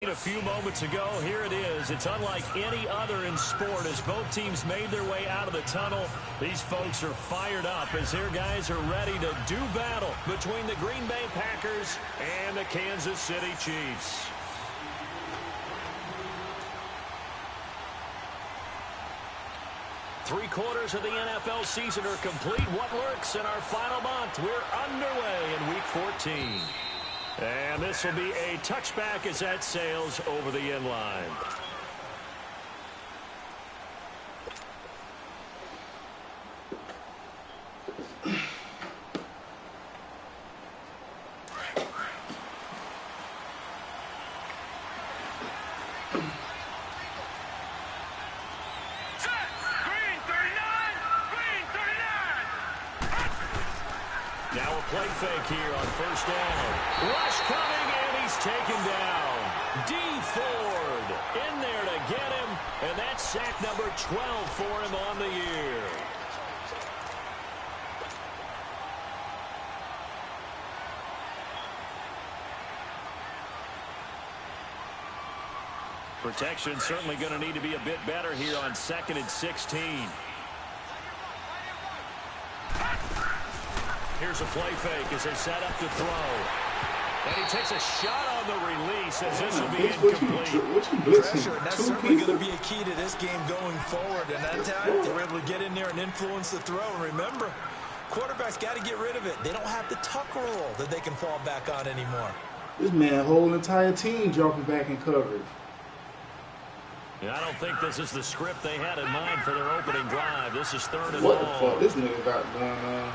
A few moments ago, here it is. It's unlike any other in sport as both teams made their way out of the tunnel. These folks are fired up as their guys are ready to do battle between the Green Bay Packers and the Kansas City Chiefs. Three-quarters of the NFL season are complete. What works in our final month? We're underway in Week 14. And this will be a touchback as that sails over the end line. Now a play fake here on first down. Rush coming, and he's taken down. D. Ford in there to get him, and that's sack number 12 for him on the year. Protection certainly going to need to be a bit better here on 2nd and 16. Here's a play fake as they set up to throw. And he takes a shot on the release as this will be incomplete. Pressure, and that's certainly going to be a key to this game going forward. And that time, they were able to get in there and influence the throw. And remember, quarterbacks got to get rid of it. They don't have the tuck roll that they can fall back on anymore. This man, whole entire team dropping back in coverage. Yeah, I don't think this is the script they had in mind for their opening drive. This is 3rd and What long. the fuck? This nigga got going on.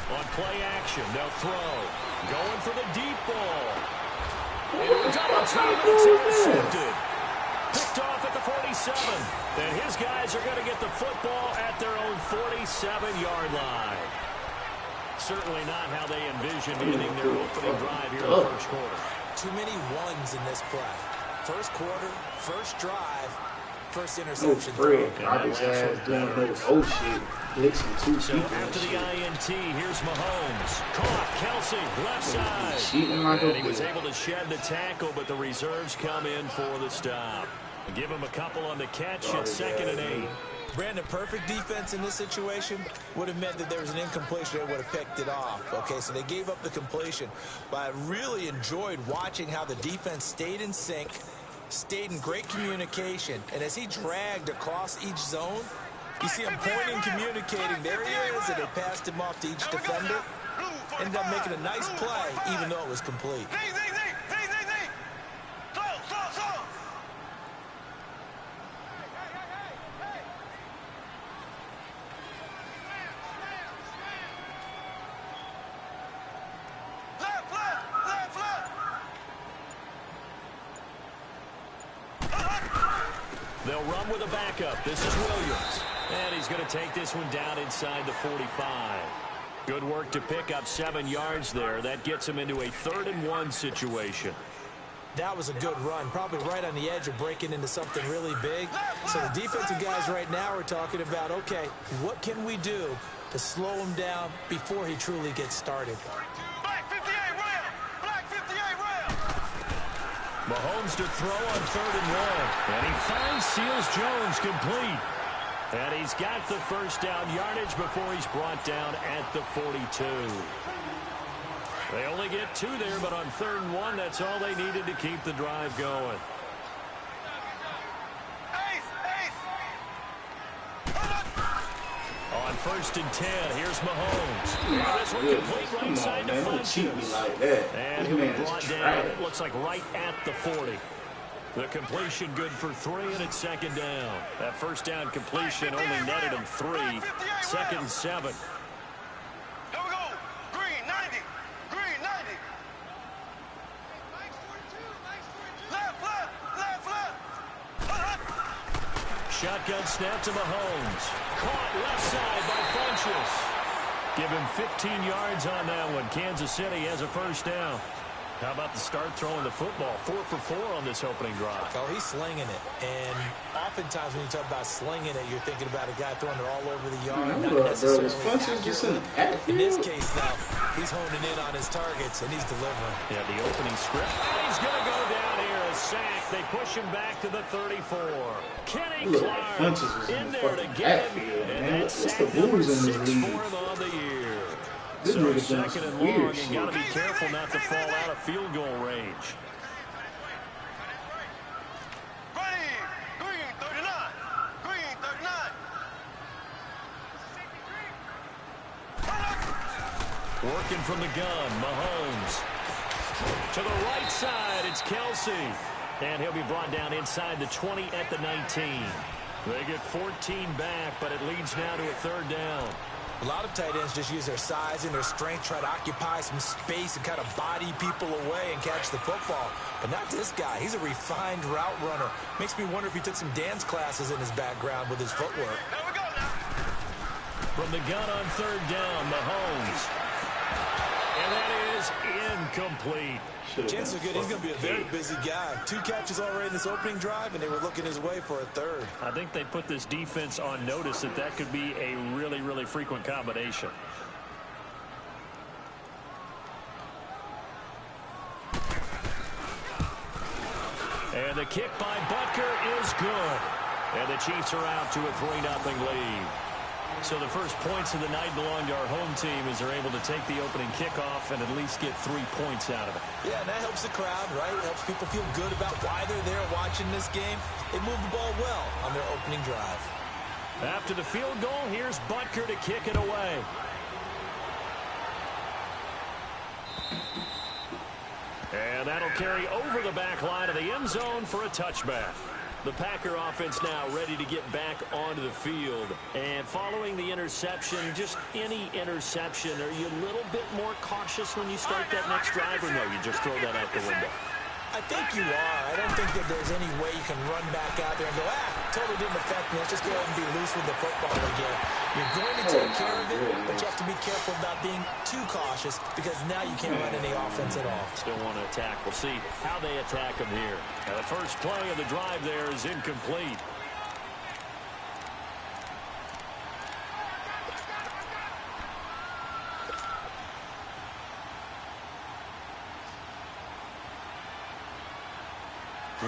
On play action, they'll throw. Going for the deep ball. Double team, and it's intercepted. Picked off at the 47. And his guys are going to get the football at their own 47-yard line. Certainly not how they envisioned ending their opening drive here in the first quarter. Too many ones in this play. First quarter, first drive, first interception. Garbage ass doing no shit. Blitzing two so people. After the INT, here's Mahomes. Caught Kelsey, left side. Like and he was able to shed the tackle, but the reserves come in for the stop. Give him a couple on the catch at 2nd and 8. Brandon, perfect defense in this situation would have meant that there was an incompletion. They would have picked it off. Okay, so they gave up the completion. But I really enjoyed watching how the defense stayed in sync, stayed in great communication. And as he dragged across each zone, you see him pointing, communicating. There he is, and they passed him off to each defender. Ended up making a nice play, even though it was complete. They'll run with a backup. This is Williams. And he's going to take this one down inside the 45. Good work to pick up 7 yards there. That gets him into a 3rd and 1 situation. That was a good run, probably right on the edge of breaking into something really big. So the defensive guys right now are talking about, okay, what can we do to slow him down before he truly gets started? Mahomes to throw on 3rd and 1. And he finds Seals Jones complete. And he's got the first down yardage before he's brought down at the 42. They only get 2 there, but on 3rd and 1, that's all they needed to keep the drive going. On 1st and 10, here's Mahomes. This one complete right side to Funches. And he'll be brought down, it looks like right at the 40. The completion good for 3, and it's 2nd down. That first down completion only netted him 3. 2nd and 7. Here we go. Green 90. Green 90. Left. Shotgun snap to Mahomes. Caught left side by Funches. Give him 15 yards on that one. Kansas City has a first down. How about the start throwing the football? 4 for 4 on this opening drive. Oh, he's slinging it. And oftentimes when you talk about slinging it, you're thinking about a guy throwing it all over the yard, not necessarily accurately. In this case, though, he's honing in on his targets, and he's delivering. Yeah, the opening script. And he's going to go down here, a sack. They push him back to the 34. Kenny Clark in there to get him. And that's sack number 6 for him on the year. So second and long, you got to be careful not to fall out of field goal range. Ready. Green 39. Green 39. Working from the gun, Mahomes. To the right side, it's Kelsey. And he'll be brought down inside the 20 at the 19. They get 14 back, but it leads now to a 3rd down. A lot of tight ends just use their size and their strength, try to occupy some space and kind of body people away and catch the football. But not this guy. He's a refined route runner. Makes me wonder if he took some dance classes in his background with his footwork. There we go now. From the gun on 3rd down, Mahomes. And that is incomplete. Chances are good he's going to be a very busy guy. 2 catches already in this opening drive, and they were looking his way for a 3rd. I think they put this defense on notice that could be a really, really frequent combination. And the kick by Butker is good. And the Chiefs are out to a 3-0 lead. So the first points of the night belong to our home team as they're able to take the opening kickoff and at least get 3 points out of it. Yeah, and that helps the crowd, right? It helps people feel good about why they're there watching this game. They moved the ball well on their opening drive. After the field goal, here's Butker to kick it away. And that'll carry over the back line of the end zone for a touchback. The Packer offense now ready to get back onto the field. And following the interception, just any interception, are you a little bit more cautious when you start that next drive, or no, you just throw that out the window? I think you are. I don't think that there's any way you can run back out there and go, totally didn't affect me. Let's just go ahead and be loose with the football again. You're going to take care of it, but you have to be careful about being too cautious because now you can't run any offense at all. Still want to attack. We'll see how they attack them here. Now, the first play of the drive there is incomplete.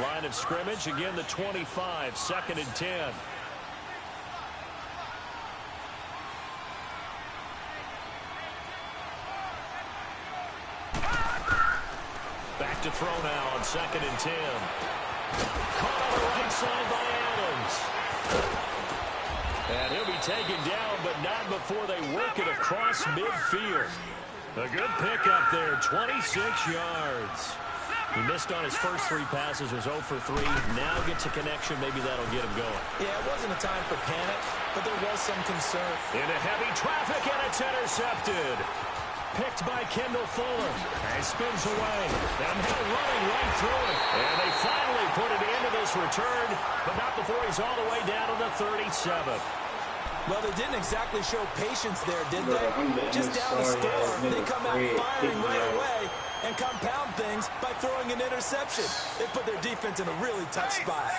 Line of scrimmage, again the 25, 2nd and 10. Back to throw now on 2nd and 10. Caught on the right side by Adams. And he'll be taken down, but not before they work it across midfield. A good pickup there, 26 yards. He missed on his first 3 passes, was 0 for 3. Now gets a connection. Maybe that'll get him going. Yeah, it wasn't a time for panic, but there was some concern. Into heavy traffic, and it's intercepted. Picked by Kendall Fuller. And spins away. And now running right through it. And they finally put it into this return, but not before he's all the way down to the 37. Well, they didn't exactly show patience there, did they? Just down the score, they come out firing right away and compound things by throwing an interception. They put their defense in a really tough spot.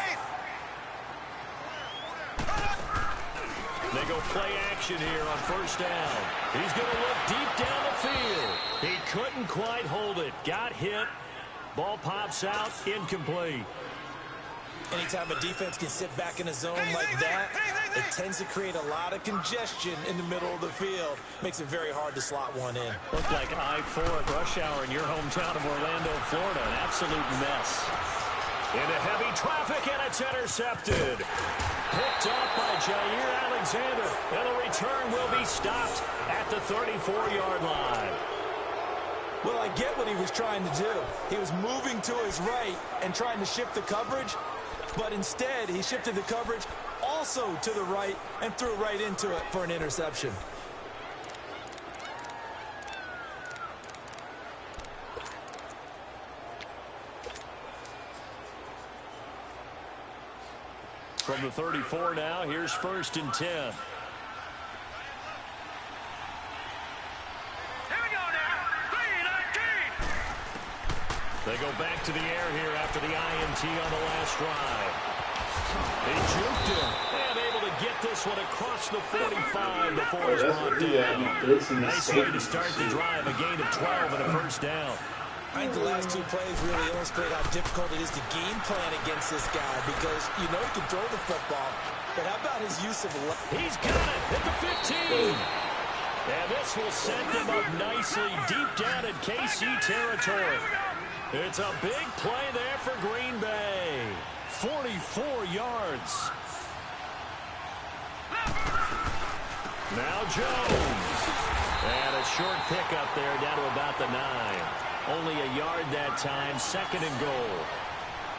They go play action here on 1st down. He's going to look deep down the field. He couldn't quite hold it. Got hit. Ball pops out. Incomplete. Anytime a defense can sit back in a zone like that, it tends to create a lot of congestion in the middle of the field. Makes it very hard to slot one in. Looked like I-4 at rush hour in your hometown of Orlando, Florida. An absolute mess. Into heavy traffic, and it's intercepted. Picked up by Jair Alexander. And the return will be stopped at the 34-yard line. Well, I get what he was trying to do. He was moving to his right and trying to shift the coverage. But instead, he shifted the coverage also to the right and threw right into it for an interception. From the 34 now, here's 1st and 10. Here we go now. 3-19. They go back to the air here after the INT on the last drive. He juked him and able to get this one across the 45 before he's brought down. Nice way to start the drive, a gain of 12 and a first down. I think the last two plays really illustrate how difficult it is to game plan against this guy because you know he can throw the football, but how about his use of... He's got it at the 15. And this will set them up nicely deep down in KC territory. It's a big play there for Green Bay. 44 yards. Now Jones. And a short pickup there down to about the 9. Only a yard that time, 2nd and goal.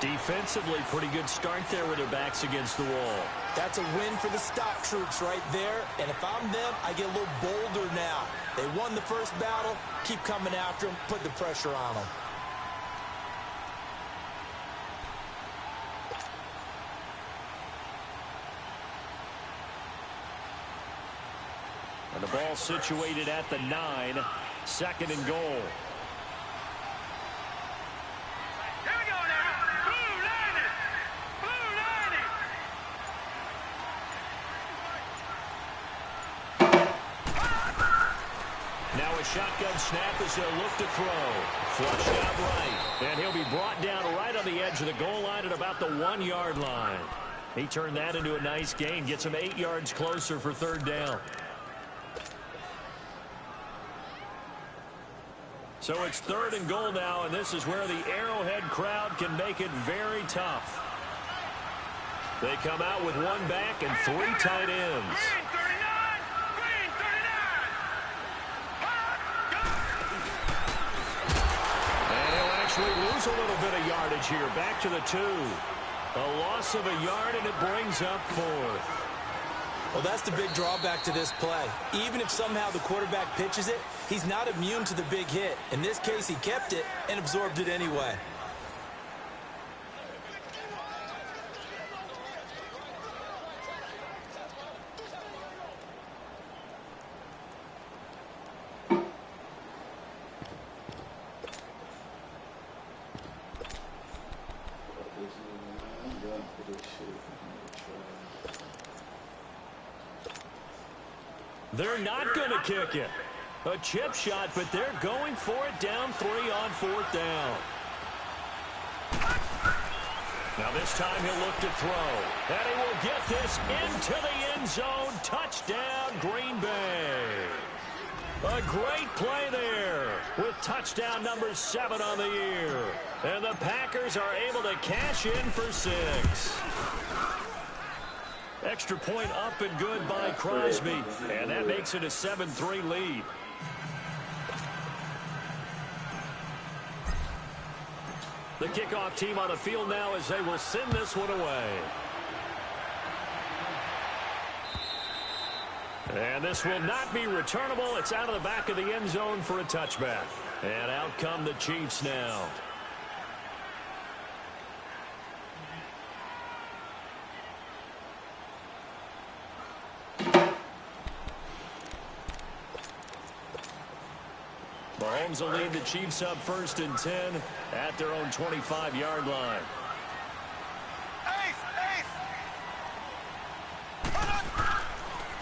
Defensively, pretty good start there with their backs against the wall. That's a win for the stock troops right there. And if I'm them, I get a little bolder now. They won the first battle. Keep coming after them. Put the pressure on them. And the ball situated at the 9. 2nd and goal. Here we go now. Blue 90. Blue 90. Now a shotgun snap as they'll look to throw. Flushed out right. And he'll be brought down right on the edge of the goal line at about the 1-yard line. He turned that into a nice gain. Gets him 8 yards closer for 3rd down. So it's 3rd and goal now, and this is where the Arrowhead crowd can make it very tough. They come out with 1 back and 3 tight ends. Green 39. Green 39. And he'll actually lose a little bit of yardage here. Back to the 2. A loss of a yard, and it brings up 4th. Well, that's the big drawback to this play. Even if somehow the quarterback pitches it, he's not immune to the big hit. In this case, he kept it and absorbed it anyway. They're not going to kick it. A chip shot, but they're going for it down 3 on 4th down. Now this time he'll look to throw. And he will get this into the end zone. Touchdown, Green Bay. A great play there with touchdown number 7 on the year. And the Packers are able to cash in for 6. Extra point up and good by Crosby. And that makes it a 7-3 lead. The kickoff team on the field now as they will send this one away. And this will not be returnable. It's out of the back of the end zone for a touchback. And out come the Chiefs now. Mahomes will lead the Chiefs up 1st and 10 at their own 25-yard line.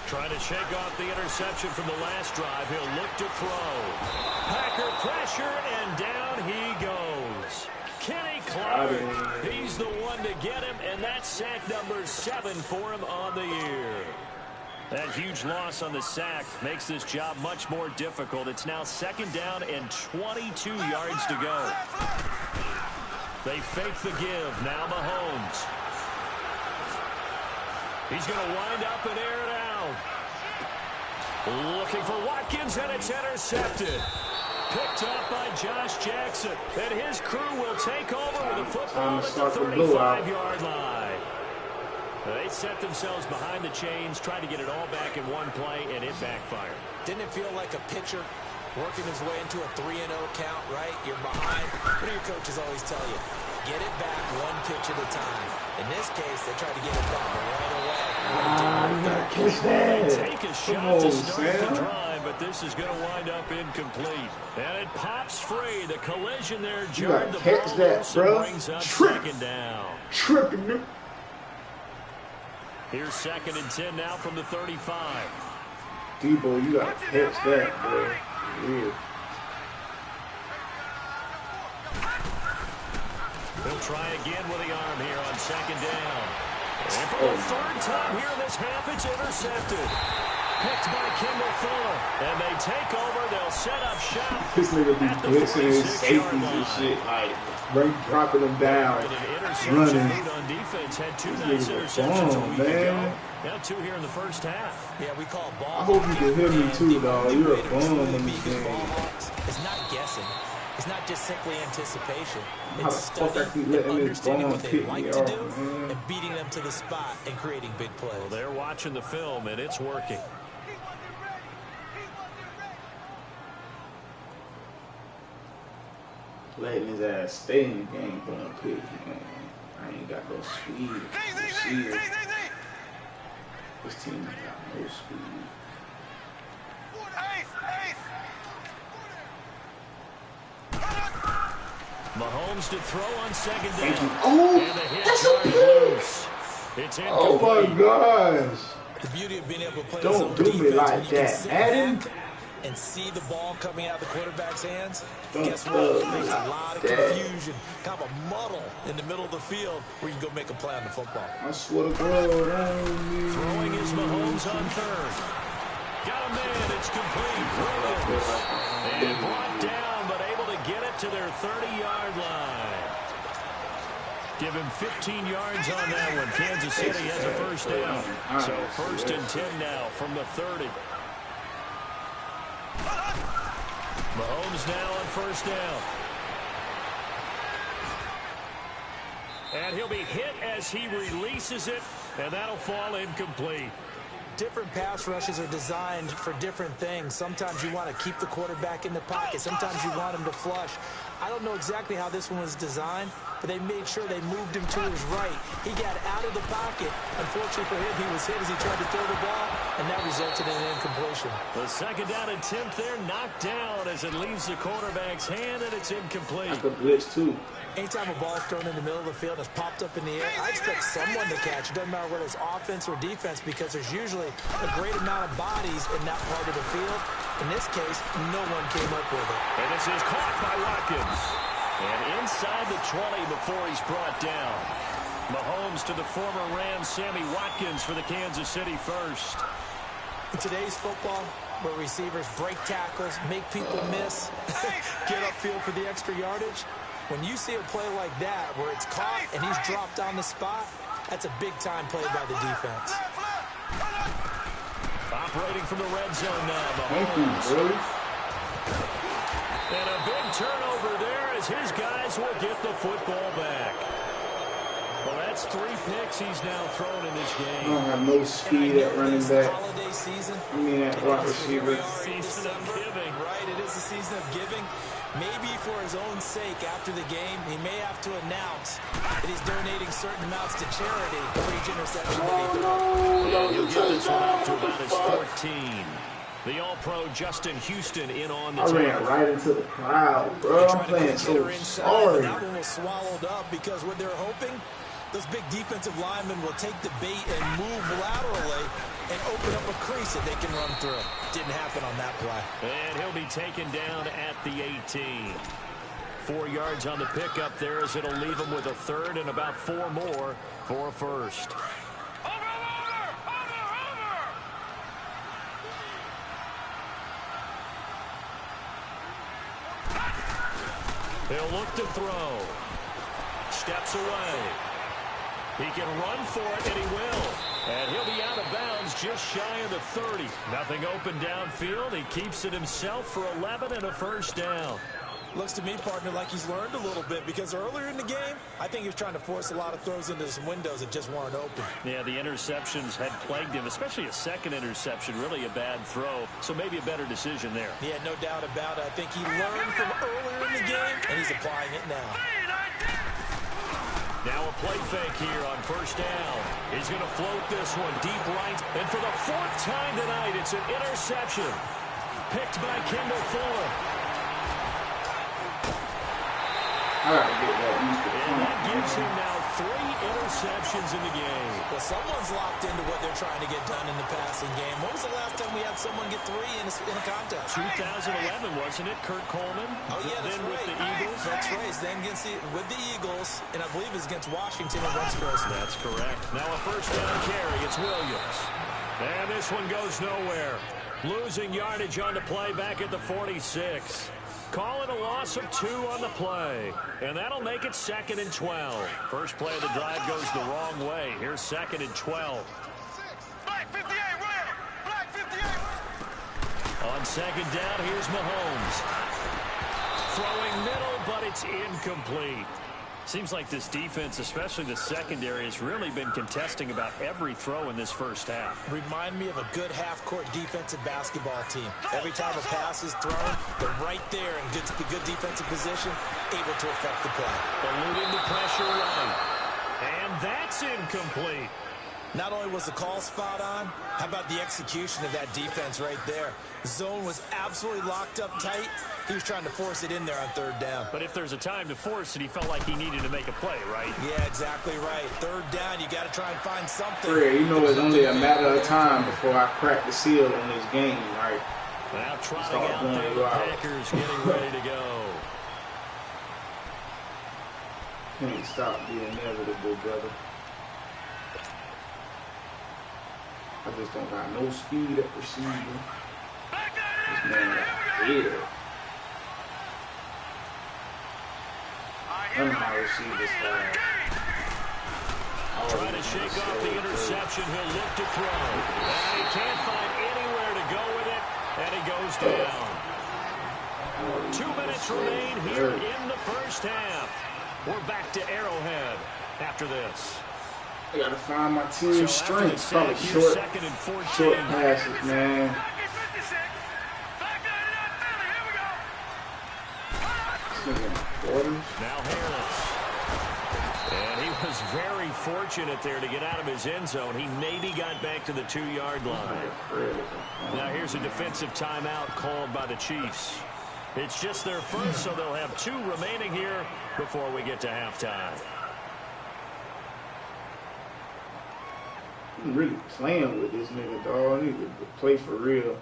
Trying to shake off the interception from the last drive. He'll look to throw. Packer pressure, and down he goes. Kenny Clark, he's the one to get him, and that's sack number 7 for him on the year. That huge loss on the sack makes this job much more difficult. It's now 2nd down and 22 yards to go. They fake the give. Now Mahomes. He's going to wind up and air it out. Looking for Watkins, and it's intercepted. Picked up by Josh Jackson. And his crew will take over with the football at the 35-yard line. They set themselves behind the chains, tried to get it all back in one play, and it backfired. Didn't it feel like a pitcher working his way into a 3-0 count, right? You're behind. What do your coaches always tell you? Get it back one pitch at a time. In this case, they tried to get it back right away. You gotta catch that. Take a shot to start the drive, but this is going to wind up incomplete. And it pops free. The collision there jarred the ball loose and brings up second down. Tripping. Here's 2nd and 10 now from the 35. Debo, you gotta catch that, bro. Yeah. He'll try again with the arm here on 2nd down. And for the 3rd time here in this half, it's intercepted. Picked by Kendall Fuller. And they take over. They'll set up shop. This nigga be blitzing his safeties and shit, like dropping them down, running. On defense had 2 nice interceptions a week ago. Got 2 here in the first half. Yeah, we call ball. I hope you can hear me too, dog. You're a bum in this game. It's not guessing. It's not just simply anticipation. How the It's fuck I keep studying and letting this understanding ball what they pick like me to off, do man? and beating them to the spot and creating big plays. Well, they're watching the film, and it's working. Letting his ass stay in the game for a pick, man. I ain't got no speed. This team ain't got no speed. Mahomes to throw on 2nd Thank you. down. Oh, And the hit that's a jarred pick. loose. It's Oh incomplete. my gosh. The beauty of being able to play Don't zone do me defense like when you can that, sit Madden. back and see the ball coming out of the quarterback's hands. Don't Guess do what? me It makes a like lot of that. confusion, kind of a muddle in the middle of the field where you can go make a play on the football. I swear to God, Throwing is Mahomes on 3rd. Got a man. It's complete. Williams. And brought down, but able to get it to their 30-yard line. Give him 15 yards on that one. Kansas City has a first down. So 1st and 10 now from the 30. Mahomes now on 1st down. And he'll be hit as he releases it, and that'll fall incomplete. Different pass rushes are designed for different things. Sometimes you want to keep the quarterback in the pocket. Sometimes you want him to flush. I don't know exactly how this one was designed, but they made sure they moved him to his right. He got out of the pocket. Unfortunately for him, he was hit as he tried to throw the ball, and that resulted in an incompletion. The 2nd down attempt there knocked down as it leaves the quarterback's hand, and it's incomplete. I could blitz too. Anytime a ball's thrown in the middle of the field and it's popped up in the air, I expect someone to catch. It doesn't matter whether it's offense or defense because there's usually a great amount of bodies in that part of the field. In this case, no one came up with it. And this is caught by Watkins. And inside the 20 before he's brought down. Mahomes to the former Rams, Sammy Watkins for the Kansas City first. In today's football, where receivers break tackles, make people miss, get upfield for the extra yardage, when you see a play like that where it's caught and he's dropped on the spot, that's a big-time play by the defense. Operating from the red zone now, Thank you, Mahomes. bro. And a big turnover there as his guys will get the football back. Well, that's 3 picks he's now thrown in this I game. don't have no speed at running back. Holiday season. I mean, at wide receiver. Season of giving. Right, it is a season of giving. Maybe for his own sake after the game, he may have to announce that he's donating certain amounts to charity for each interception that he throws. And he'll get this one up to about his 14. The All-Pro Justin Houston in on the I ran tackle. right into the crowd, bro. I'm playing so sorry. That one was swallowed up because what they're hoping, those big defensive linemen will take the bait and move laterally and open up a crease that they can run through. Didn't happen on that play. And he'll be taken down at the 18. 4 yards on the pickup there as it'll leave him with a 3rd and about 4 more for a first. He'll look to throw. Steps away. He can run for it, and he will. And he'll be out of bounds just shy of the 30. Nothing open downfield. He keeps it himself for 11 and a first down. Looks to me, partner, like he's learned a little bit because earlier in the game, I think he was trying to force a lot of throws into some windows that just weren't open. Yeah, the interceptions had plagued him, especially a second interception, really a bad throw. So maybe a better decision there. Yeah, no doubt about it. I think he learned from earlier in the game, and he's applying it now. Now a play fake here on first down. He's going to float this one deep right. And for the 4th time tonight, it's an interception. Picked by Kendall Fuller. I gotta get that used to. And that gives him now 3 interceptions in the game. Well, someone's locked into what they're trying to get done in the passing game. When was the last time we had someone get 3 in a contest? 2011, wasn't it, Kurt Coleman? Oh, yeah, that's then right. with the Eagles. That's right. Then with the Eagles, and I believe it's against Washington and once first. That's correct. Now a first down carry. It's Williams. And this one goes nowhere. Losing yardage on the play back at the 46. Calling a loss of 2 on the play. And that'll make it 2nd and 12. First play of the drive goes the wrong way. Here's 2nd and 12. Black 58, Ram. Black 58. On 2nd down, here's Mahomes. Throwing middle, but it's incomplete. Seems like this defense, especially the secondary, has really been contesting about every throw in this first half. Remind me of a good half-court defensive basketball team. Every time a pass is thrown, they're right there in good defensive position, able to affect the play. Eluding the pressure right. And that's incomplete. Not only was the call spot on, how about the execution of that defense right there? The zone was absolutely locked up tight. He was trying to force it in there on 3rd down. But if there's a time to force it, he felt like he needed to make a play, right? Yeah, exactly right. 3rd down, you got to try and find something. You know, it's only a matter of time before I crack the seal on this game, right? Now trotting out there, the Packers getting ready to go. Can't stop the inevitable, brother. I just don't got no speed at receiving. This man got head. I don't know how to receive this guy. Trying to shake off the interception. He'll look to throw. And he can't find anywhere to go with it. And he goes down. 2 minutes remain here in the first half. We're back to Arrowhead after this. I gotta find my team strength. Probably short passes, man. Now Harris. And he was very fortunate there to get out of his end zone. He maybe got back to the 2-yard line. Now here's a defensive timeout called by the Chiefs. It's just their first, so they'll have 2 remaining here before we get to halftime. I'm really playing with this nigga, dog. I need to play for real.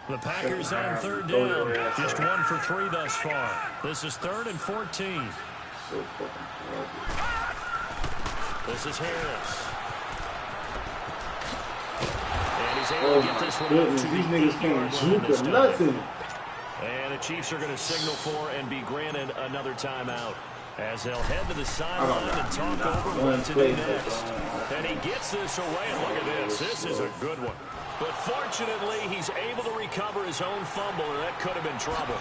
The Packers on 3rd down. Just 1 for 3 thus far. This is 3rd and 14. So fucking This is Harris. And he's able to get this one up to these the niggas 8-yard can't line juke this or time. nothing. And the Chiefs are going to signal for and be granted another timeout as they'll head to the sideline and talk over what to do next. And he gets this away, and look at this. This is a good one. But fortunately, he's able to recover his own fumble, or that could have been trouble.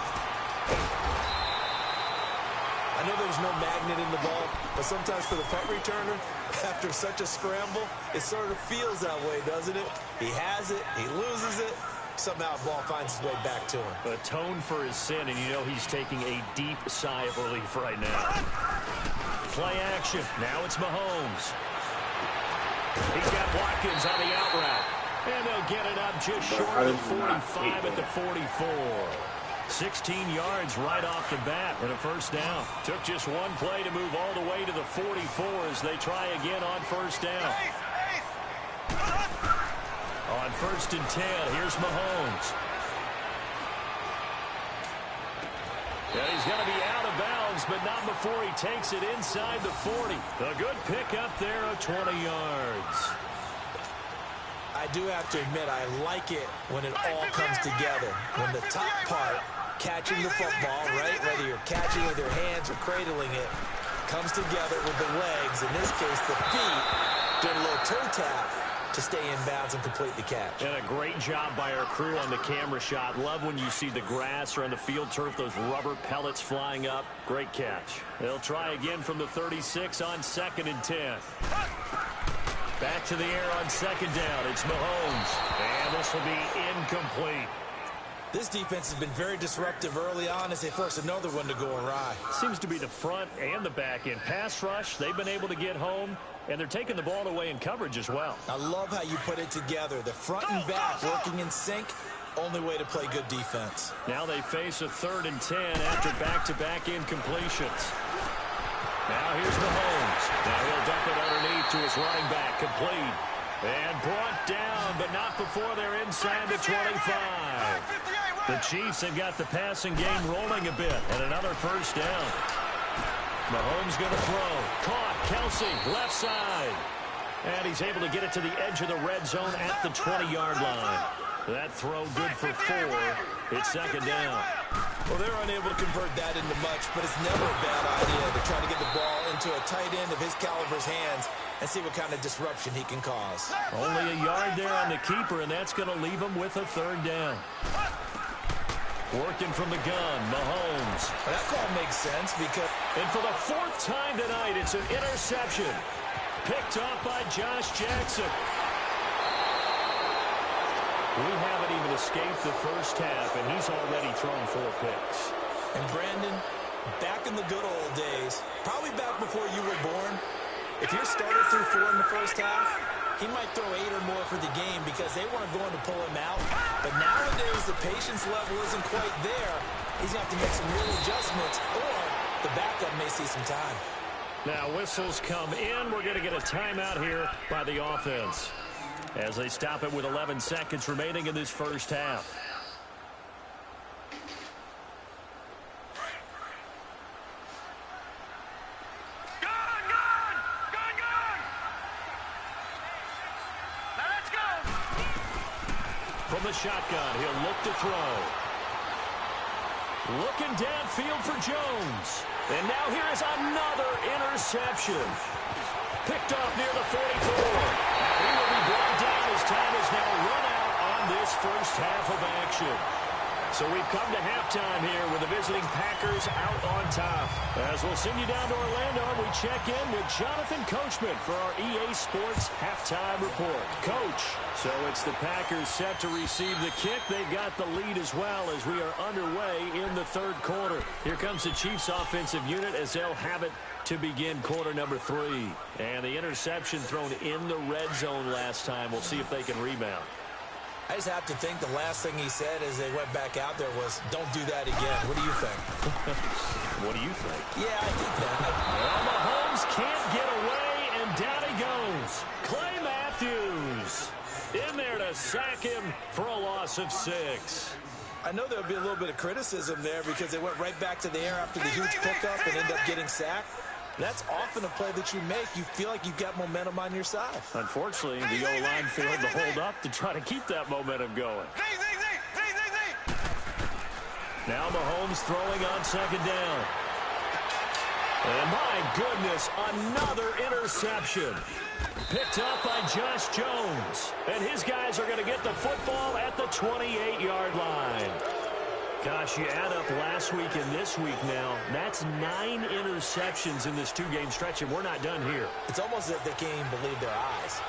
I know there's no magnet in the ball, but sometimes for the punt returner, after such a scramble, it sort of feels that way, doesn't it? He has it, he loses it, somehow the ball finds its way back to him. Atone for his sin, and you know he's taking a deep sigh of relief right now. Play action. Now it's Mahomes. He's got Watkins on the out route. And they'll get it up just short of 45 at the 44. 16 yards right off the bat and a first down. Took just 1 play to move all the way to the 44 as they try again on first down. On 1st and 10, here's Mahomes. And he's going to be out of bounds, but not before he takes it inside the 40. A good pick up there of 20 yards. I do have to admit, I like it when it all comes together. When the top part, catching the football, right, whether you're catching with your hands or cradling it, comes together with the legs, in this case the feet, doing a little toe tap to stay in bounds and complete the catch. And a great job by our crew on the camera shot. Love when you see the grass or on the field turf, those rubber pellets flying up. Great catch. They'll try again from the 36 on 2nd and 10. Back to the air on 2nd down. It's Mahomes. And this will be incomplete. This defense has been very disruptive early on as they force another one to go awry. Seems to be the front and the back end. Pass rush, they've been able to get home, and they're taking the ball away in coverage as well. I love how you put it together. The front and back working in sync. Only way to play good defense. Now they face a 3rd and 10 after back-to-back incompletions. Now here's Mahomes. Now he'll dump it underneath to his running back. Complete. And brought down, but not before they're inside the 25. The Chiefs have got the passing game rolling a bit, and another first down. Mahomes going to throw. Caught. Kelsey, left side. And he's able to get it to the edge of the red zone at the 20-yard line. That throw good for 4. It's 2nd down. Well, they're unable to convert that into much, but it's never a bad idea to try to get the ball into a tight end of his caliber's hands and see what kind of disruption he can cause. Only a yard there on the keeper, and that's going to leave him with a 3rd down. Working from the gun, Mahomes. Well, that call makes sense because... And for the 4th time tonight, it's an interception. Picked off by Josh Jackson. We haven't even escaped the first half, and he's already thrown 4 picks. And Brandon, back in the good old days, probably back before you were born, if your starter threw 4 in the first half, he might throw 8 or more for the game because they weren't going to pull him out. But nowadays, the patience level isn't quite there. He's going to have to make some real adjustments, or the backup may see some time. Now, whistles come in. We're going to get a timeout here by the offense as they stop it with 11 seconds remaining in this first half. From the shotgun, he'll look to throw. Looking downfield for Jones. And now here is another interception. Picked off near the 44. And he will be brought down as time is now run out on this first half of action. So we've come to halftime here with the visiting Packers out on top. As we'll send you down to Orlando, we check in with Jonathan Coachman for our EA Sports Halftime Report. Coach, so it's the Packers set to receive the kick. They've got the lead as well as we are underway in the 3rd quarter. Here comes the Chiefs offensive unit as they'll have it to begin quarter number 3. And the interception thrown in the red zone last time. We'll see if they can rebound. I just have to think the last thing he said as they went back out there was, don't do that again. What do you think? What do you think? Yeah, I think that. Well, Mahomes can't get away, and down he goes. Clay Matthews in there to sack him for a loss of 6. I know there'll be a little bit of criticism there because they went right back to the air after the huge pickup and ended up getting sacked. That's often a play that you make. You feel like you've got momentum on your side. Unfortunately, the O-line failed to hold up to try to keep that momentum going. Now Mahomes throwing on 2nd down. And my goodness, another interception. Picked up by Josh Jones. And his guys are going to get the football at the 28-yard line. Gosh, you add up last week and this week now, that's 9 interceptions in this 2-game stretch, and we're not done here. It's almost as if they can't even believe their eyes.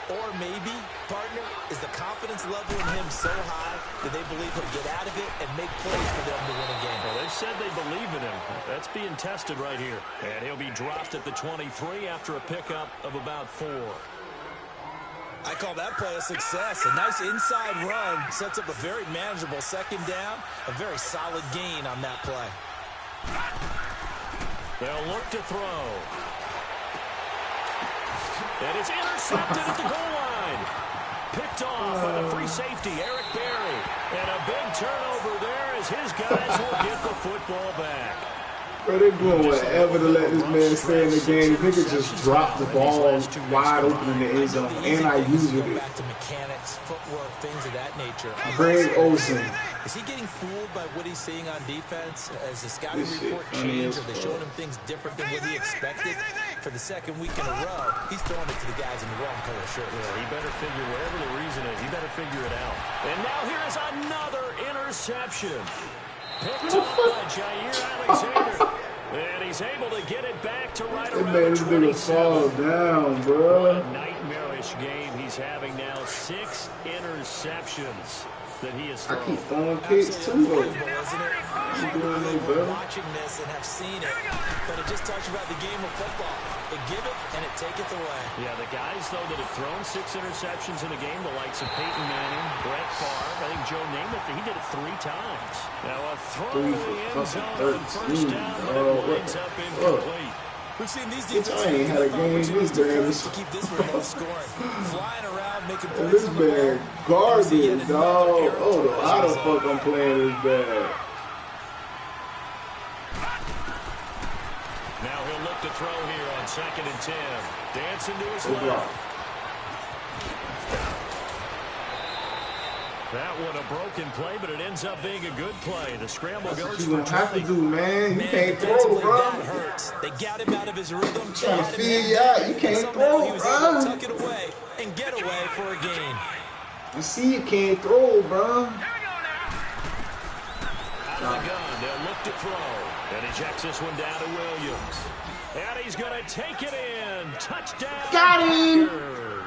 Or maybe, partner, is the confidence level in him so high that they believe he'll get out of it and make plays for them to win a game. Well, they've said they believe in him. That's being tested right here. And he'll be dropped at the 23 after a pickup of about 4. I call that play a success. A nice inside run sets up a very manageable 2nd down. A very solid gain on that play. They'll look to throw. And it's intercepted at the goal line. Picked off by the free safety, Eric Berry. And a big turnover there as his guys will get the football back. Bro, they're doing whatever to let this man stay in the game. They could just drop the ball wide open in the end zone, and I use it. Back to mechanics, footwork, things of that nature. Greg Olsen. Is he getting fooled by what he's seeing on defense? As the scouting report changed, are they showing him things different than what he expected? For the 2nd week in a row, he's throwing it to the guys in the wrong color shirt. Yeah, he better figure, whatever the reason is, he better figure it out. And now here is another interception. Picked up by Jair Alexander. And he's able to get it back to right around the 27. Fall down, bro. What a nightmarish game he's having now. 6 interceptions. that he has I thrown. keep throwing picks too, though. Isn't it? I'm doing no We're better. watching this and have seen it, but it just talks about the game of football. It giveth and it taketh away. Yeah, the guys, though, that have thrown 6 interceptions in a game, the likes of Peyton Manning, Brett Favre, I think Joe Namath, he did it 3 times. Now a throw in the end zone on first down, but it winds up incomplete. We've seen these Bitch, defenses I ain't had a game this bad. to keep this one low scoring. Flying around, making points This on the bad ball. garbage, dog. Oh, how the fuck I'm playing this bad? Now he'll look to throw here on 2nd and 10. Dancing to his left. That one a broken play, but it ends up being a good play. The scramble That's goes what you for gonna have to 20. do, man. You can't throw, defensively, bro. that hurts. They got him out of his rhythm. Trying to got him feel hemmed you out. You in, can't and somehow throw, he was able to bro. tuck it away and get away for a gain. You see, you can't throw, bro. Out of the gun, they'll look to throw. And he checks this one down to Williams. And he's going to take it in. Touchdown. Got him. Packers.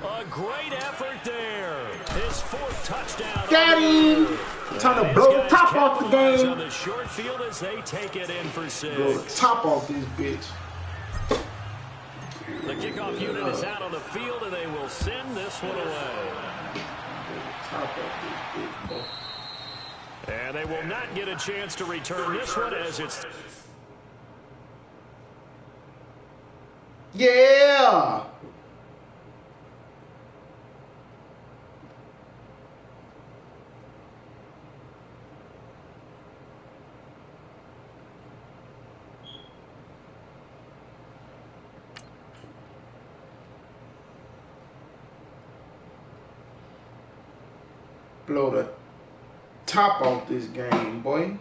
A great effort there. His 4th touchdown. Got him. Trying to blow the top off the game. On the short field as they take it in for 6. Blow the top off this bitch. The kickoff unit is out on the field, and they will send this one away. Top off this bitch, boy. And they will not get a chance to return this one as it's... Yeah. Blow the top off this game, boy.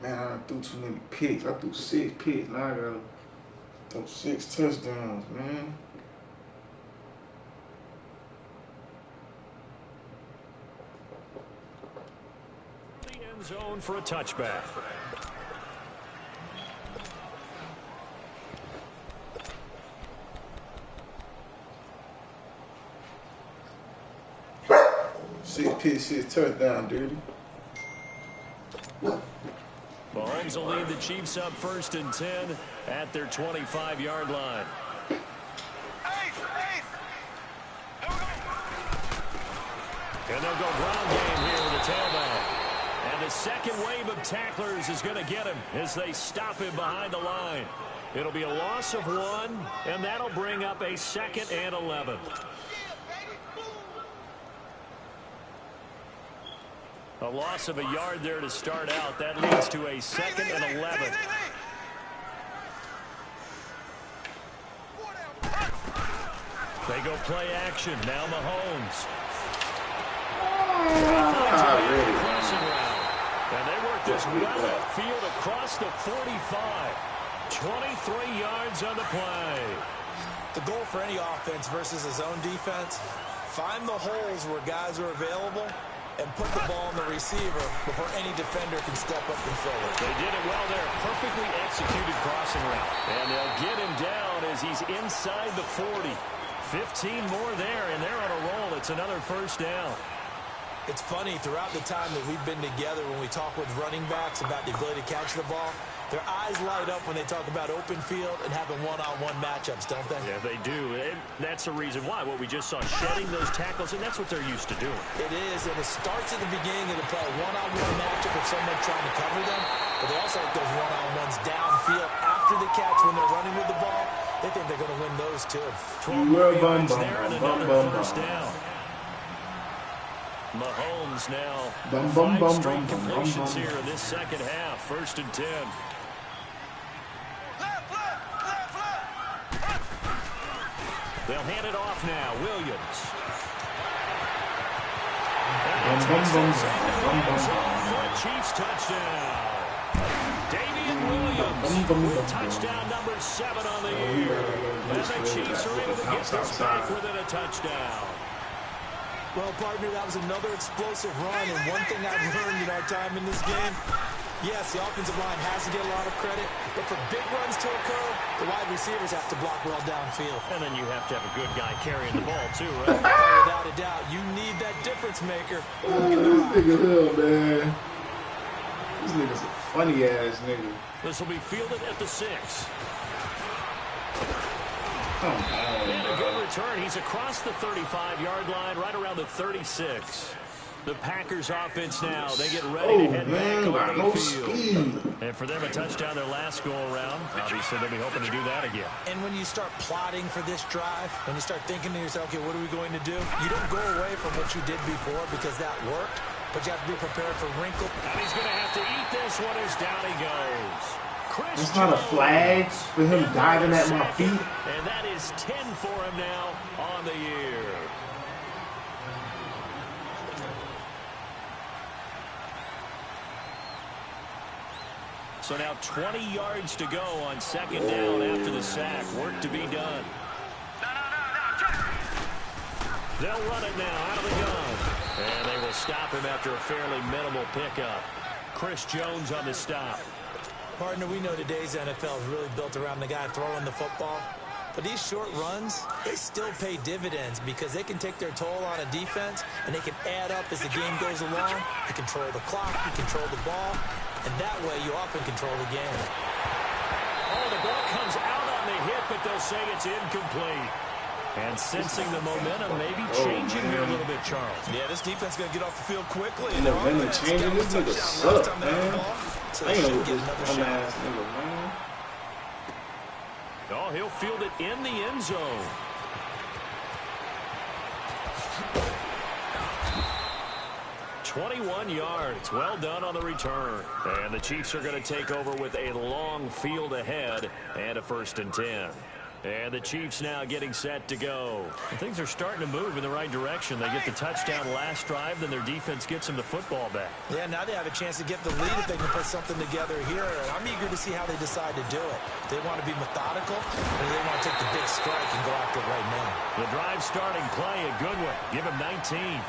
Man, I threw too many picks. I threw 6 picks. Now I gotta throw 6 touchdowns, man. The end zone for a touchback. Six picks, 6 touchdown, dude. Mahomes will lead the Chiefs up 1st and 10 at their 25-yard line. And they'll go ground game here with the tailback. And the second wave of tacklers is going to get him as they stop him behind the line. It'll be a loss of 1, and that'll bring up a 2nd and 11. A loss of a yard there to start out. That leads to a 2nd and 11. They go play action. Now Mahomes. Crossing route. And they work this well upfield across the 45. 23 yards on the play. The goal for any offense versus a zone defense, find the holes where guys are available and put the ball in the receiver before any defender can step up and fill it. They did it well there. Perfectly executed crossing route. And they'll get him down as he's inside the 40. 15 more there, and they're on a roll. It's another 1st down. It's funny, throughout the time that we've been together, when we talk with running backs about the ability to catch the ball, their eyes light up when they talk about open field and having one-on-one matchups, don't they? Yeah, they do. And that's the reason why. What we just saw, shedding those tackles, and that's what they're used to doing. It is, and it starts at the beginning of the play. One-on-one matchup with someone trying to cover them, but they also like those one-on-ones downfield after the catch when they're running with the ball. They think they're going to win those, too. 12 more yards there and another 1st down. Mahomes now 5 straight completions here in this 2nd half. 1st and 10. They'll hand it off now. Williams. For a Chiefs touchdown. Damian Williams with touchdown number 7 on the year. And the Chiefs are able to get this back within a touchdown. Well, partner, that was another explosive run, and one thing I've learned in our time in this game, Yes, the offensive line has to get a lot of credit, but for big runs to occur, the wide receivers have to block well downfield. And then you have to have a good guy carrying the ball, too, right? Without a doubt, you need that difference maker. This nigga here, man. This nigga's a funny-ass nigga. This will be fielded at the 6. Come on, And a bro. good return. He's across the 35-yard line, right around the 36. The Packers offense now, they get ready to head back got onto no the field. speed. And for them, a touchdown their last go-around. Obviously, they'll be hoping to do that again. And when you start plotting for this drive, when you start thinking to yourself, okay, what are we going to do? You don't go away from what you did before because that worked, but you have to be prepared for wrinkle. And he's going to have to eat this one as down he goes. Chris It's not a flag for him diving at my feet. And that is 10 for him now on the year. So now 20 yards to go on second down after the sack. Work to be done. They'll run it now out of the gun. And they will stop him after a fairly minimal pickup. Chris Jones on the stop. Partner, we know today's NFL is really built around the guy throwing the football. But these short runs, they still pay dividends because they can take their toll on a defense and they can add up as the game goes along. You control the clock, you control the ball, and that way you often control the game. Oh, the ball comes out on the hit, but they'll say it's incomplete. And sensing the momentum maybe changing here a little bit, Charles. Yeah, this defense is going to get off the field quickly. And the women changing this nigga suck, man. I ain't know what this dumbass nigga, man. Oh, he'll field it in the end zone. "21 yards. Well done on the return. And the Chiefs are going to take over with a long field ahead and a 1st and 10. And the Chiefs now getting set to go. And things are starting to move in the right direction. They get the touchdown last drive, then their defense gets them the football back. Yeah, now they have a chance to get the lead if they can put something together here. And I'm eager to see how they decide to do it. They want to be methodical, or they want to take the big strike and go after it right now. The drive starting play, a good one. Give him 19.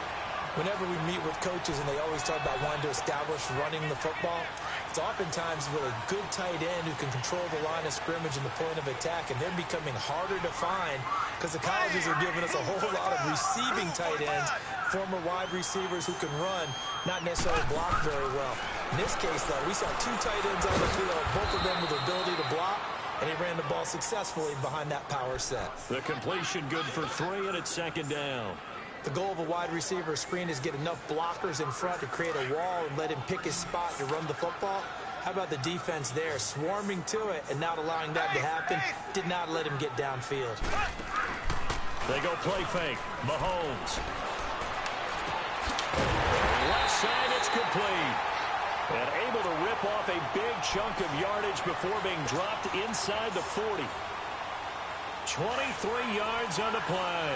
Whenever we meet with coaches and they always talk about wanting to establish running the football, it's oftentimes with a good tight end who can control the line of scrimmage and the point of attack, and they're becoming harder to find because the colleges are giving us a whole lot of receiving tight ends, former wide receivers who can run, not necessarily block very well. In this case, though, we saw 2 tight ends on the field, both of them with the ability to block, and he ran the ball successfully behind that power set. The completion good for 3, and it's 2nd down. The goal of a wide receiver screen is get enough blockers in front to create a wall and let him pick his spot to run the football. How about the defense there, swarming to it and not allowing that to happen? Did not let him get downfield. They go play fake. Mahomes. Left side, it's complete. And able to rip off a big chunk of yardage before being dropped inside the 40. 23 yards on the play.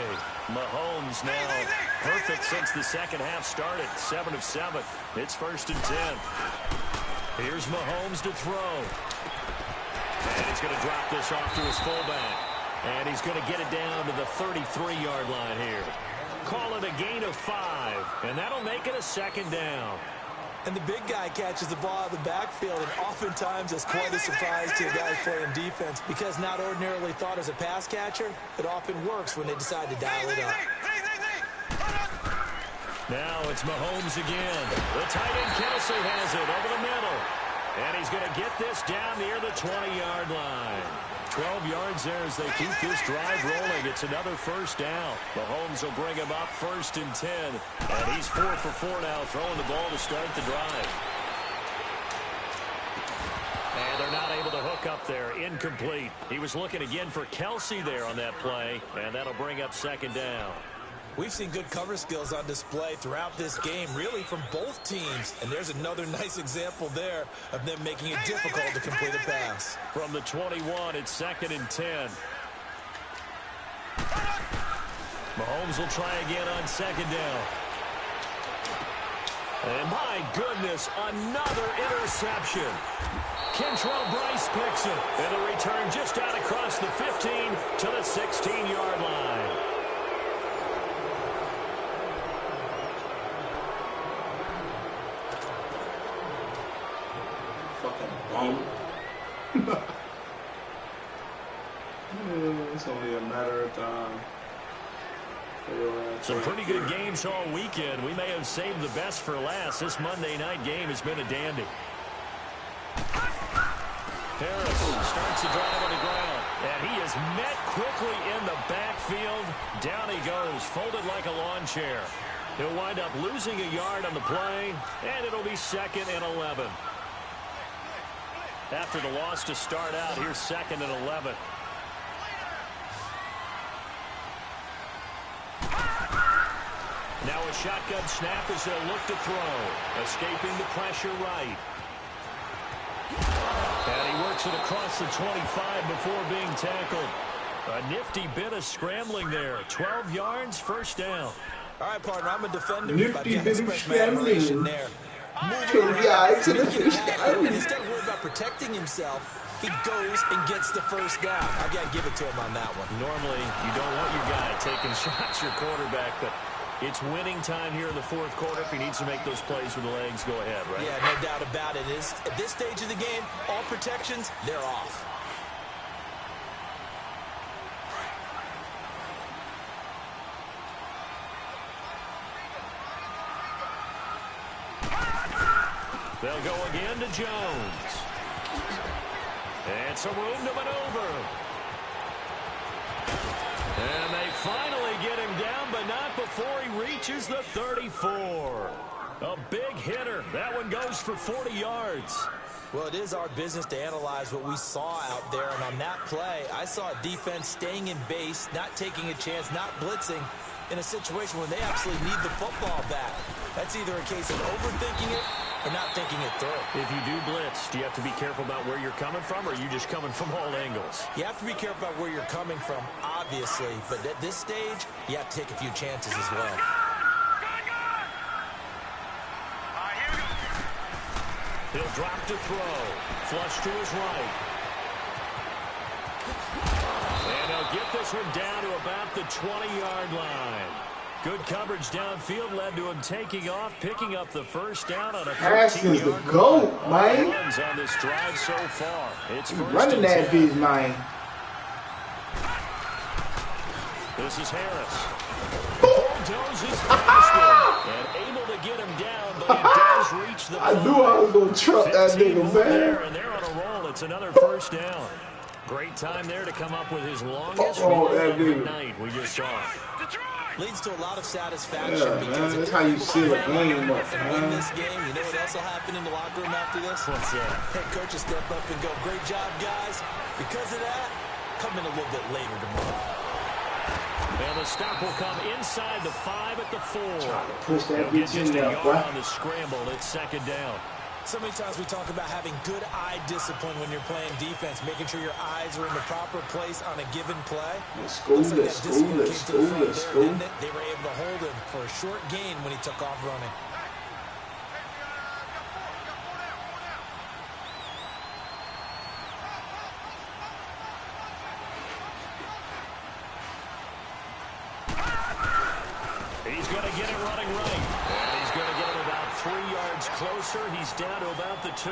Mahomes now perfect since the second half started. 7 of 7. It's 1st and 10. Here's Mahomes to throw. And he's going to drop this off to his fullback. And he's going to get it down to the 33-yard line here. Call it a gain of 5. And that'll make it a 2nd down. And the big guy catches the ball out of the backfield, and oftentimes it's quite a surprise to the guys playing defense because not ordinarily thought as a pass catcher, it often works when they decide to dial it up. Now it's Mahomes again. The tight end Kelsey has it over the middle. And he's going to get this down near the 20-yard line. 12 yards there as they keep this drive rolling. It's another 1st down. Mahomes will bring him up 1st and 10. And he's 4 for 4 now, throwing the ball to start the drive. And they're not able to hook up there. Incomplete. He was looking again for Kelsey there on that play. And that'll bring up 2nd down. We've seen good cover skills on display throughout this game, really from both teams. And there's another nice example there of them making it difficult to complete a pass. From the 21, it's 2nd and 10. Mahomes will try again on 2nd down. And my goodness, another interception. Kentrell Bryce picks it. And the return just out across the 15 to the 16-yard line. Some pretty good games all weekend. We may have saved the best for last. This Monday night game has been a dandy. Harris starts to drive on the ground. And he is met quickly in the backfield. Down he goes, folded like a lawn chair. He'll wind up losing a yard on the play, and it'll be 2nd and 11. After the loss to start out, here's 2nd and 11. Now a shotgun snap as they'll look to throw. Escaping the pressure right. And he works it across the 25 before being tackled. A nifty bit of scrambling there. 12 yards, first down. All right, partner, I'm a defender. Nifty bit of scrambling. There. Instead of worrying about protecting himself, he goes and gets the first down. I got to give it to him on that one. Normally, you don't want your guy taking shots, your quarterback, but it's winning time here in the fourth quarter. If he needs to make those plays with the legs, go ahead, right? Yeah, no doubt about it. At this stage of the game, all protections, they're off. They'll go again to Jones. And some room to maneuver. And they finally get him down, but not before he reaches the 34. A big hitter. That one goes for 40 yards. Well, it is our business to analyze what we saw out there. And on that play, I saw a defense staying in base, not taking a chance, not blitzing in a situation where they absolutely need the football back. That's either a case of overthinking it or not thinking it through. If you do blitz, do you have to be careful about where you're coming from, or are you just coming from all angles? You have to be careful about where you're coming from, obviously. But at this stage, you have to take a few chances as well. He'll drop to throw. Flush to his right. And he'll get this one down to about the 20-yard line. Good coverage downfield led to him taking off, picking up the first down on a 13-yard the GOAT, man. Runs on this drive so far. It's first running that bitch, man. This is Harris. Bulldozes past him and able to get him down, but he does reach the I knew I was going to truck that nigga, man. And they're on a roll. It's another first down. Great time there to come up with his longest run of the night. We just saw it. Leads to a lot of satisfaction man, because that's how you see the game up, win this game. You know what else will happen in the locker room after this? What's that? Head coach will step up and go, "Great job, guys. Because of that, come in a little bit later tomorrow." And the stop will come inside the 5 at the 4. Push that He'll get bitch in just a there, yard boy. on the scramble. It's second down. So many times we talk about having good eye discipline when you're playing defense, making sure your eyes are in the proper place on a given play. School They school. They were able to hold him for a short gain when he took off running. He's going to get it running right. And he's going to get him about 3 yards closer. He's down to about the 2.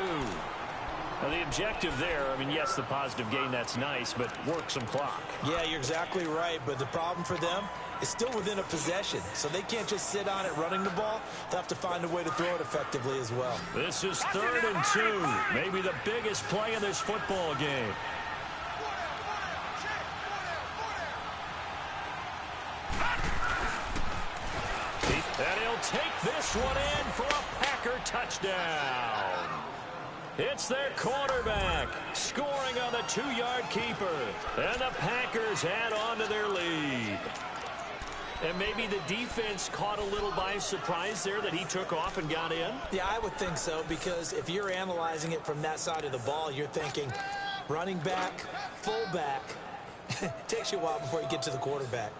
Now, the objective there, I mean, yes, the positive gain, that's nice, but work some clock. Yeah, you're exactly right. But the problem for them is still within a possession. So they can't just sit on it running the ball. They'll have to find a way to throw it effectively as well. This is 3rd and 2. Maybe the biggest play in this football game. And he'll take this one in for a Packer touchdown. It's their quarterback scoring on the 2-yard keeper. And the Packers add on to their lead. And maybe the defense caught a little by surprise there that he took off and got in? Yeah, I would think so, because if you're analyzing it from that side of the ball, you're thinking running back, fullback. It takes you a while before you get to the quarterback.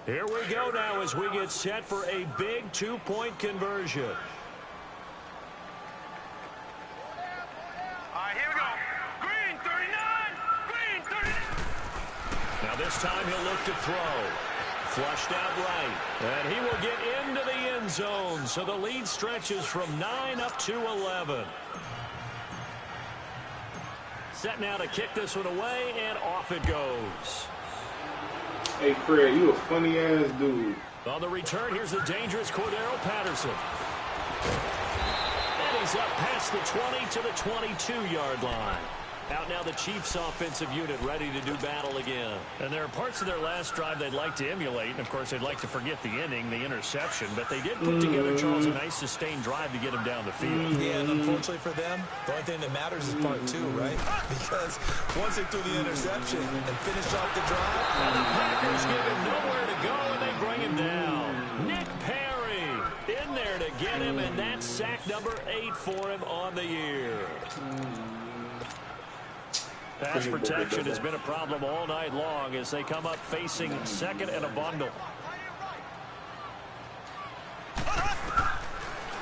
Here we go now as we get set for a big 2-point conversion. All right, here we go. Green 39. Green 39. Now this time he'll look to throw. Flushed out right. And he will get into the end zone. So the lead stretches from 9 up to 11. Set now to kick this one away, and off it goes. Hey, Fred, you a funny-ass dude. On the return, here's the dangerous Cordero Patterson. And he's up past the 20 to the 22-yard line. Out now the Chiefs offensive unit ready to do battle again. And there are parts of their last drive they'd like to emulate. And, of course, they'd like to forget the inning, the interception. But they did put together, Charles, a nice sustained drive to get him down the field. Yeah, and unfortunately for them, the only thing that matters is part 2, right? Because once they threw the interception and finished off the drive, and the Packers give him nowhere to go, and they bring him down. Nick Perry in there to get him, and that's sack number 8 for him on the year. Pass protection has been a problem all night long as they come up facing second and a bundle.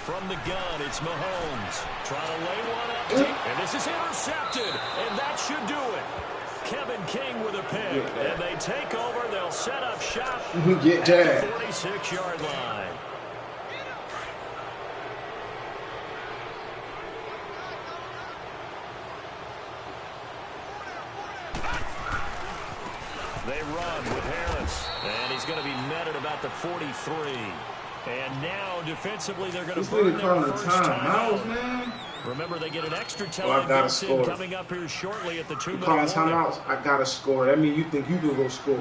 From the gun, it's Mahomes. Trying to lay one up deep, and this is intercepted, and that should do it. Kevin King with a pick, and they take over. They'll set up shop Get at the 46-yard line. They run with Harris, and he's going to be met at about the 43. And now, defensively, they're going to burn their first timeout. Man. Remember, they get an extra time coming up here shortly at the 2-minute calling timeouts. I got to score. That means you think you can go score.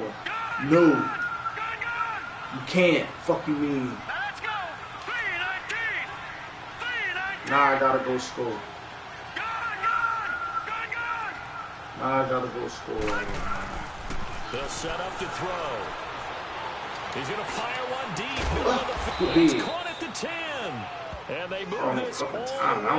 No. You can't. Fuck you mean. Let's go. 319. 319. Nah, I got to go score. Gun. Nah, I got to go score. They'll set up to throw. He's going to fire one deep. It's caught at the 10. And they move this all the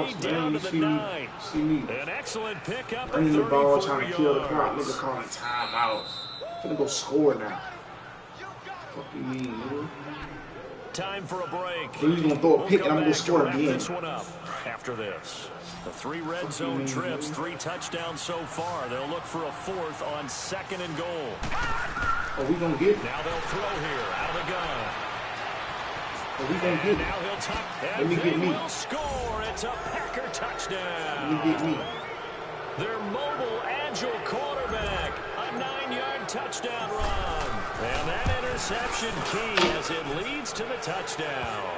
way down to the 9. See me. An excellent pickup. Running the ball, trying to kill the clock. Nigga calling timeouts. I'm gonna go score now. What do you mean, nigga? Time for a break. He's gonna throw a pick and I'm gonna score again. This one up after this. The 3 red zone trips, 3 touchdowns so far. They'll look for a 4th on 2nd and goal. Oh, we gonna get it. Now they'll throw here out of the gun. Oh, we gonna get it. Now he'll tuck, Let and me they get me. will score. It's a Packer touchdown. Let me get me. Their mobile, agile quarterback. A 9-yard touchdown run. And that interception key as it leads to the touchdown.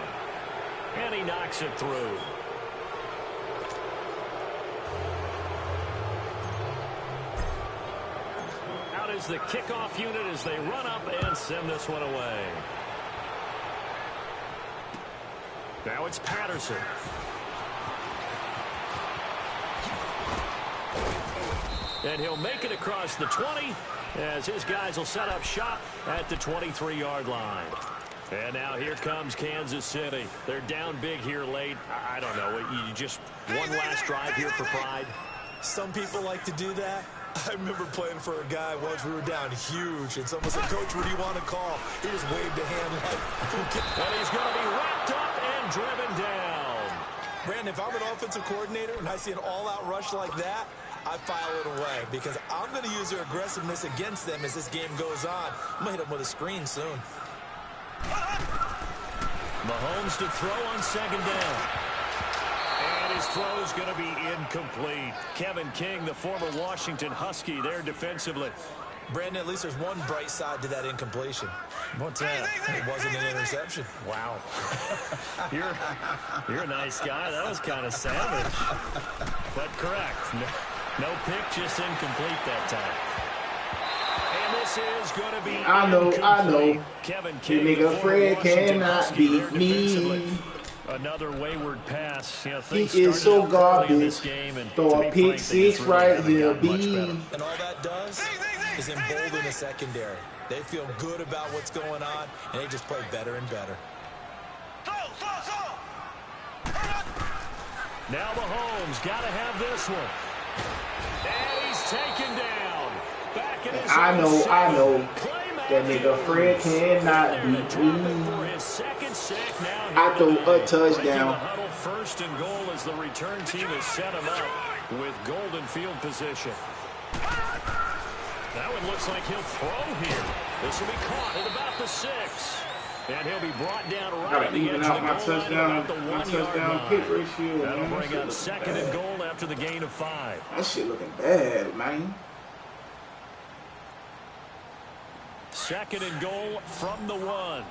And he knocks it through. Out is the kickoff unit as they run up and send this one away. Now it's Patterson. And he'll make it across the 20 as his guys will set up shop at the 23-yard line. And now here comes Kansas City. They're down big here late. I don't know. You just one last drive here for pride. some people like to do that. I remember playing for a guy once. We were down huge, and someone said, "Coach, what do you want to call?" He just waved a hand like, and he's going to be wrapped up and driven down. Brandon, if I'm an offensive coordinator and I see an all-out rush like that, I file it away because I'm going to use their aggressiveness against them as this game goes on. I'm going to hit them with a screen soon. Mahomes to throw on second down. And his throw is going to be incomplete. Kevin King, the former Washington Husky, there defensively. Brandon, at least there's one bright side to that incompletion. What's that? It wasn't an interception. Wow. You're a nice guy. That was kind of savage. But correct. No pick, just incomplete that time. And this is going to be I know. Kevin King, You nigga Fred cannot beat me. Another wayward pass. You know, He is so garbage. Throw a pick six right here, B. And all that does is embolden the secondary. They feel good about what's going on, and they just play better and better. Now Mahomes got to have this one. And he's taken down. Back in his I know. That nigga Fred cannot beat me. I throw a touchdown. First and goal as the return team has set him up with golden field position. That one looks like he'll throw here. This will be caught at about the 6. And he'll be brought down right at the edge of the goal line at about the 1-yard pick line. ratio. That'll Man, bring up 2nd and goal after the gain of 5. That shit looking bad, man. 2nd and goal from the 1.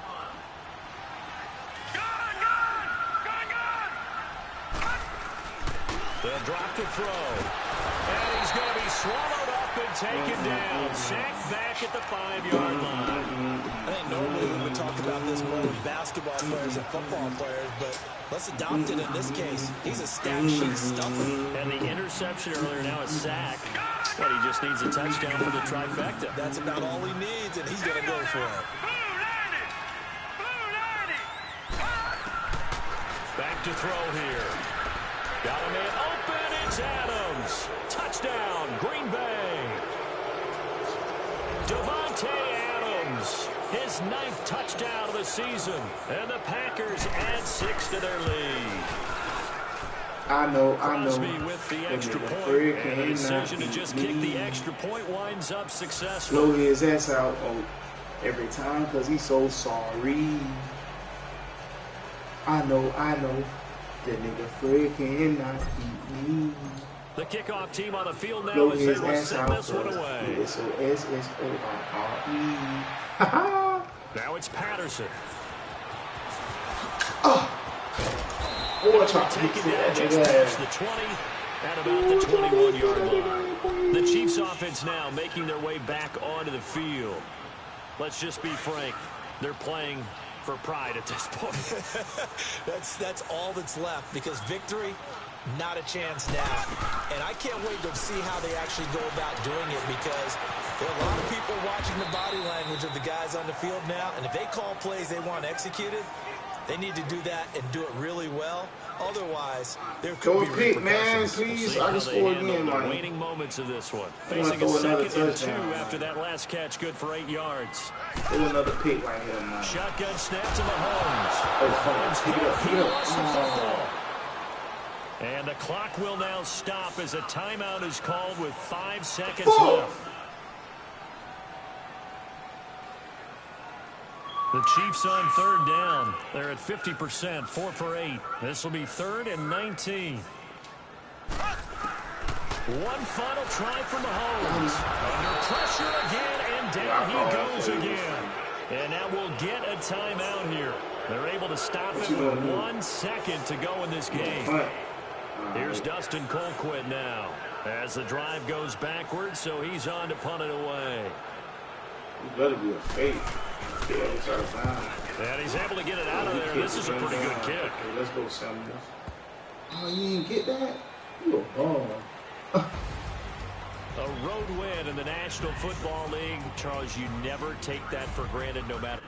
They'll drop to throw. And he's going to be swallowed up and taken down. Sacked back at the 5-yard line. I think normally we would talk about this more with basketball players and football players, but let's adopt it in this case. He's a stat sheet stuffer. And the interception earlier, now a sack. But he just needs a touchdown for the trifecta. That's about all he needs, and he's going to go for it. Back to throw here. Got a man open. It's Adams. Touchdown, Green Bay. Devontae Adams, his 9th touchdown of the season. And the Packers add 6 to their lead. I know. Crosby with the extra point. And the decision to just kick the extra point winds up successful. Blow his ass out every time because he's so sorry. I know. That nigga Fred cannot beat me. The kickoff team on the field now Blow as his they will ass send out this one away. S-O-S-S-O-R-R-E. Now it's Patterson. Boy, try to Taking that just past the 20 at about the 21-yard line. The Chiefs offense now making their way back onto the field. Let's just be frank. They're playing for pride at this point. That's all that's left, because victory, not a chance now. And I can't wait to see how they actually go about doing it, because there are a lot of people watching the body language of the guys on the field now, and if they call plays they want executed, they need to do that and do it really well. Otherwise, there could be pick, man, please. I can score again, man. Waning moments of this one. Facing a 2nd and 2 after that last catch, good for 8 yards. Do another pick right here, man. Shotgun snap to Mahomes. Oh, He lost the football. And the clock will now stop as a timeout is called with 5 seconds left. The Chiefs on 3rd down. They're at 50%, 4 for 8. This will be 3rd and 19. One final try for Mahomes. Under pressure again, and down he goes again. And now we'll get a timeout here. They're able to stop it with 1 second to go in this game. Here's Dustin Colquitt now as the drive goes backwards, so he's on to punt it away. You better be a fake. And he's able to get it out of there. This is a pretty good kick. Okay, let's go, Samuels. Oh, you didn't get that? You a ball. A road win in the National Football League. Charles, you never take that for granted no matter.